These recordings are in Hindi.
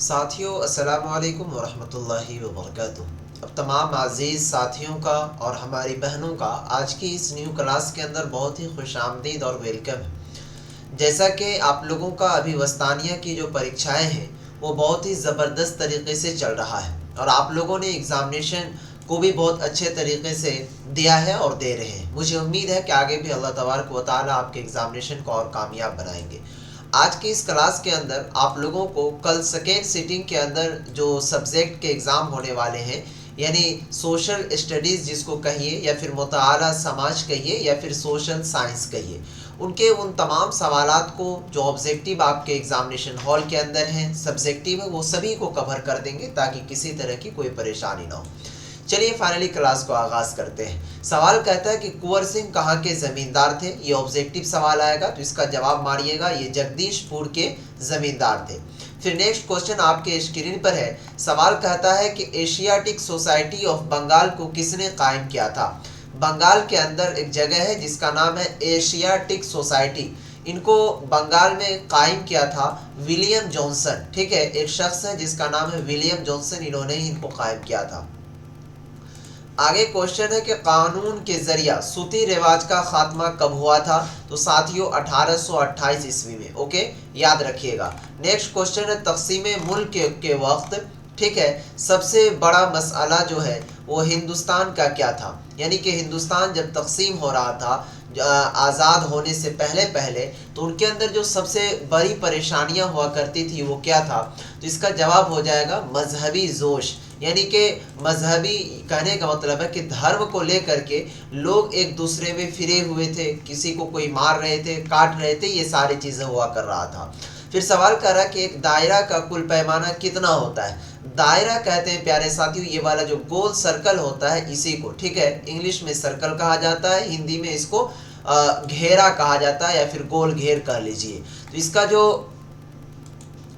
साथियों अस्सलाम वालेकुम वरहमतुल्लाहि वबरकातुहू। अब तमाम अज़ीज़ साथियों का और हमारी बहनों का आज की इस न्यू क्लास के अंदर बहुत ही खुशामदीद और वेलकम है। जैसा कि आप लोगों का अभी वस्तानिया की जो परीक्षाएं हैं वो बहुत ही ज़बरदस्त तरीके से चल रहा है और आप लोगों ने एग्ज़ामिनेशन को भी बहुत अच्छे तरीके से दिया है और दे रहे हैं। मुझे उम्मीद है कि आगे भी अल्लाह तबारक व तआला आपके एग्ज़ामिनेशन को और कामयाब बनाएंगे। आज की इस क्लास के अंदर आप लोगों को कल सेकेंड सिटिंग के अंदर जो सब्जेक्ट के एग्ज़ाम होने वाले हैं, यानी सोशल स्टडीज़ जिसको कहिए या फिर मुताला समाज कहिए या फिर सोशल साइंस कहिए, उनके उन तमाम सवालात को जो ऑब्जेक्टिव आपके एग्ज़ामिनेशन हॉल के अंदर हैं, सब्जेक्टिव है, वो सभी को कवर कर देंगे ताकि किसी तरह की कोई परेशानी ना हो। चलिए फाइनली क्लास को आगाज़ करते हैं। सवाल कहता है कि कुंवर सिंह कहाँ के ज़मींदार थे। ये ऑब्जेक्टिव सवाल आएगा तो इसका जवाब मारिएगा, ये जगदीशपुर के ज़मींदार थे। फिर नेक्स्ट क्वेश्चन आपके स्क्रीन पर है। सवाल कहता है कि एशियाटिक सोसाइटी ऑफ बंगाल को किसने कायम किया था। बंगाल के अंदर एक जगह है जिसका नाम है एशियाटिक सोसाइटी। इनको बंगाल में कायम किया था विलियम जॉनसन। ठीक है, एक शख्स है जिसका नाम है विलियम जॉनसन, इन्होंने इनको कायम किया था। आगे क्वेश्चन है कि कानून के जरिया सूती रिवाज का खात्मा कब हुआ था। तो साथियों 1828 ईस्वी में। ओके, याद रखिएगा। नेक्स्ट क्वेश्चन है तकसीम मुल्क के वक्त, ठीक है, सबसे बड़ा मसला जो है वो हिंदुस्तान का क्या था। यानी कि हिंदुस्तान जब तकसीम हो रहा था आज़ाद होने से पहले पहले, तो उनके अंदर जो सबसे बड़ी परेशानियां हुआ करती थी वो क्या था। तो इसका जवाब हो जाएगा मजहबी जोश। यानी कि मजहबी कहने का मतलब है कि धर्म को लेकर के लोग एक दूसरे में फिरे हुए थे, किसी को कोई मार रहे थे, काट रहे थे, ये सारी चीज़ें हुआ कर रहा था। फिर सवाल कर रहा है कि एक दायरा का कुल पैमाना कितना होता है। दायरा कहते हैं प्यारे साथियों ये वाला जो गोल सर्कल होता है इसी को, ठीक है, इंग्लिश में सर्कल कहा जाता है, हिंदी में इसको घेरा कहा जाता है या फिर गोल घेर कह लीजिए। तो इसका जो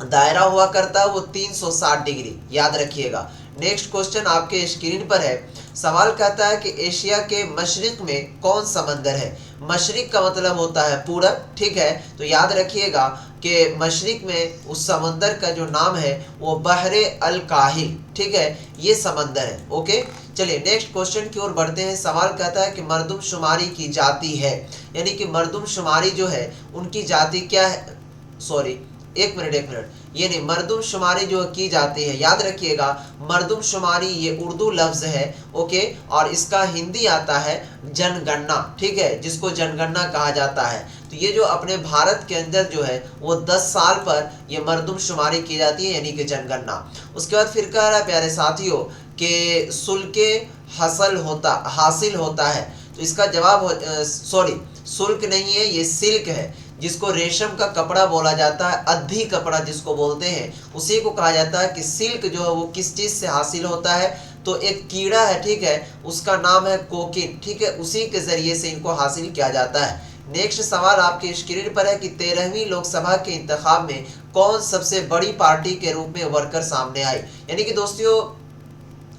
दायरा हुआ करता है वो 360 डिग्री, याद रखिएगा। नेक्स्ट क्वेश्चन आपके स्क्रीन पर है। सवाल कहता है कि एशिया के मशरिक में कौन समंदर है। मशरिक का मतलब होता है पूरब, ठीक है, तो याद रखिएगा कि मशरिक में उस समंदर का जो नाम है वो बहरे अल काहिल, ठीक है, ये समंदर है। ओके, चलिए नेक्स्ट क्वेश्चन की ओर बढ़ते हैं। सवाल कहता है कि मर्दमशुमारी की जाति है, यानी कि मर्दमशुमारी जो है उनकी जाति क्या है। सॉरी, एक मिनट, ये नहीं, मर्दमशुमारी जो की जाती है, याद रखिएगा मर्दमशुमारी ये उर्दू लफ्ज़ है। ओके, और इसका हिंदी आता है जनगणना, ठीक है, जिसको जनगणना कहा जाता है। तो ये जो अपने भारत के अंदर जो है वो 10 साल पर ये मर्दमशुमारी की जाती है, यानी कि जनगणना। उसके बाद फिर कह रहा है प्यारे साथियों कि शुल्के हासिल होता है। तो इसका जवाब सॉरी, शुल्क नहीं है, ये सिल्क है, जिसको रेशम का कपड़ा बोला जाता है, अद्धी कपड़ा जिसको बोलते हैं, उसी को कहा जाता है कि सिल्क जो है वो किस चीज़ से हासिल होता है। तो एक कीड़ा है, ठीक है, उसका नाम है कोकिन, ठीक है, उसी के ज़रिए से इनको हासिल किया जाता है। नेक्स्ट सवाल आपके स्क्रीन पर है कि 13वीं लोकसभा के इंतखाब में कौन सबसे बड़ी पार्टी के रूप में उभर कर सामने आई। यानी कि दोस्तों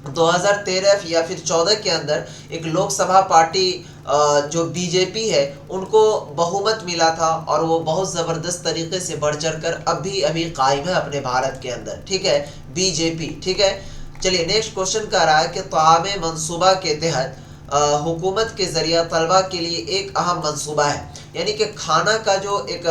2013 या फिर 14 के अंदर एक लोकसभा पार्टी जो बीजेपी है उनको बहुमत मिला था और वो बहुत ज़बरदस्त तरीके से बढ़ चढ़ कर अभी कायम है अपने भारत के अंदर, ठीक है, बीजेपी, ठीक है। चलिए नेक्स्ट क्वेश्चन कह रहा है कि तआम मंसूबा के तहत हुकूमत के ज़रिया तलबा के लिए एक अहम मंसूबा है। यानी कि खाना का जो एक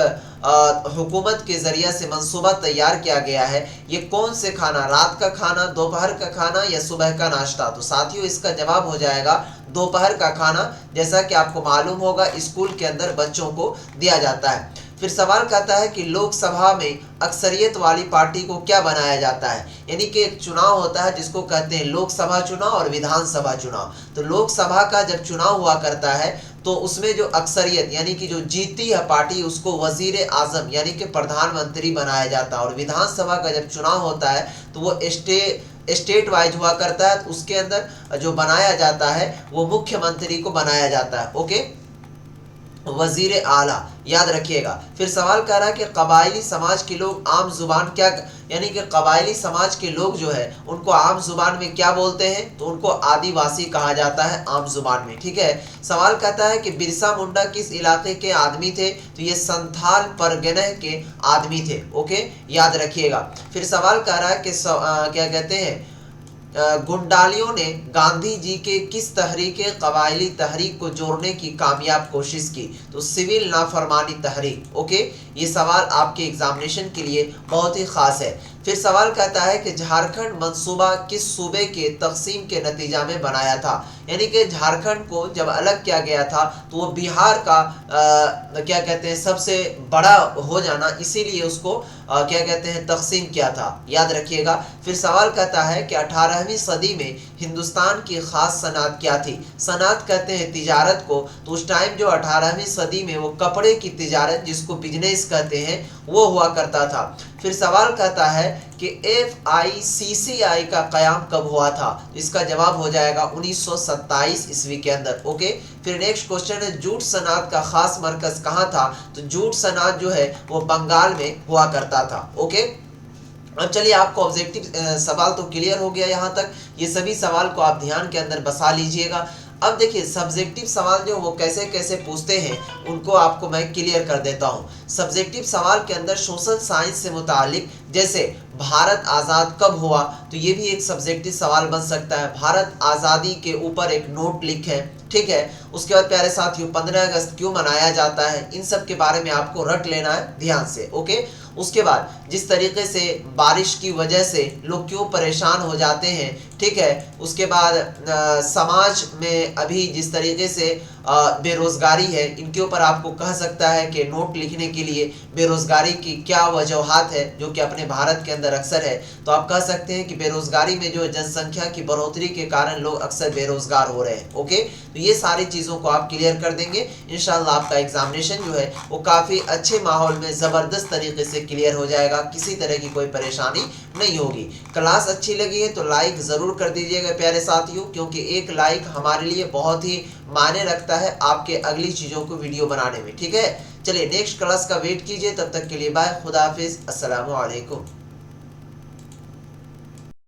हुकूमत के ज़रिया से मंसूबा तैयार किया गया है, ये कौन से खाना, रात का खाना, दोपहर का खाना या सुबह का नाश्ता। तो साथियों इसका जवाब हो जाएगा दोपहर का खाना, जैसा कि आपको मालूम होगा स्कूल के अंदर बच्चों को दिया जाता है। फिर सवाल कहता है कि लोकसभा में अक्सरियत वाली पार्टी को क्या बनाया जाता है। यानी कि एक चुनाव होता है जिसको कहते हैं लोकसभा चुनाव और विधानसभा चुनाव। तो लोकसभा का जब चुनाव हुआ करता है तो उसमें जो अक्सरियत यानी कि जो जीती है पार्टी उसको वजीर आजम यानी कि प्रधानमंत्री बनाया जाता है। और विधानसभा का जब चुनाव होता है तो वो स्टेट वाइज हुआ करता है, तो उसके अंदर जो बनाया जाता है वो मुख्यमंत्री को बनाया जाता है। ओके, वजीर आला, याद रखिएगा। फिर सवाल कर रहा है कि कबायली समाज के लोग आम जुबान क्या, यानी कि कबायली समाज के लोग जो है उनको आम जुबान में क्या बोलते हैं, तो उनको आदिवासी कहा जाता है आम जुबान में, ठीक है। सवाल कहता है कि बिरसा मुंडा किस इलाके के आदमी थे, तो ये संथाल परगना के आदमी थे, ओके, याद रखिएगा। फिर सवाल कर रहा है कि क्या कहते हैं गुंडालियों ने गांधी जी के किस तहरीक कबायली तहरीक को जोड़ने की कामयाब कोशिश की, तो सिविल नाफरमानी तहरीक, ओके। ये सवाल आपके एग्जामिनेशन के लिए बहुत ही खास है। फिर सवाल कहता है कि झारखंड मंसूबा किस सूबे के तकसीम के नतीजा में बनाया था, यानी कि झारखंड को जब अलग किया गया था तो वो बिहार का क्या कहते हैं सबसे बड़ा हो जाना, इसीलिए उसको क्या कहते हैं तकसीम किया था, याद रखिएगा। फिर सवाल कहता है कि 18वीं सदी में हिंदुस्तान की खास सनअत क्या थी, सनअत कहते हैं तिजारत को, तो उस टाइम जो 18वीं सदी में वो कपड़े की तिजारत जिसको बिजनेस कहते हैं वो हुआ करता था। फिर सवाल कहता है कि FICCI का क़याम कब हुआ था, तो इसका जवाब हो जाएगा 1927 ईस्वी के अंदर, ओके। फिर नेक्स्ट क्वेश्चन है जूट सनअत का खास मरकज कहाँ था, तो जूट सनअत जो है वो बंगाल में हुआ करता था, ओके। अब चलिए आपको ऑब्जेक्टिव सवाल तो क्लियर हो गया यहाँ तक, ये सभी सवाल को आप ध्यान के अंदर बसा लीजिएगा। अब देखिए सब्जेक्टिव सवाल जो वो कैसे कैसे पूछते हैं उनको आपको मैं क्लियर कर देता हूँ। सब्जेक्टिव सवाल के अंदर सोशल साइंस से मुतालिक, जैसे भारत आज़ाद कब हुआ, तो ये भी एक सब्जेक्टिव सवाल बन सकता है। भारत आज़ादी के ऊपर एक नोट लिखें, ठीक है। उसके बाद प्यारे साथियों 15 अगस्त क्यों मनाया जाता है, इन सब के बारे में आपको रट लेना है ध्यान से, ओके। उसके बाद जिस तरीके से बारिश की वजह से लोग क्यों परेशान हो जाते हैं, ठीक है। उसके बाद समाज में अभी जिस तरीके से बेरोज़गारी है, इनके ऊपर आपको कह सकता है कि नोट लिखने के लिए बेरोज़गारी की क्या वजूहात है जो कि अपने भारत के अंदर अक्सर है, तो आप कह सकते हैं कि बेरोज़गारी में जो जनसंख्या की बढ़ोतरी के कारण लोग अक्सर बेरोज़गार हो रहे हैं, ओके। तो ये सारी चीज़ों को आप क्लियर कर देंगे, इंशाल्लाह आपका एग्जामिनेशन जो है वो काफ़ी अच्छे माहौल में ज़बरदस्त तरीके से क्लियर हो जाएगा, किसी तरह की कोई परेशानी नहीं होगी। क्लास अच्छी लगी है तो लाइक ज़रूर कर दीजिएगा प्यारे साथियों, क्योंकि एक लाइक हमारे लिए बहुत ही मायने रखता है आपके अगली चीज़ों को वीडियो बनाने में, ठीक है। चलिए नेक्स्ट क्लास का वेट कीजिए, तब तक के लिए बाय, खुदा हाफिज़, अस्सलामु अलैकुम।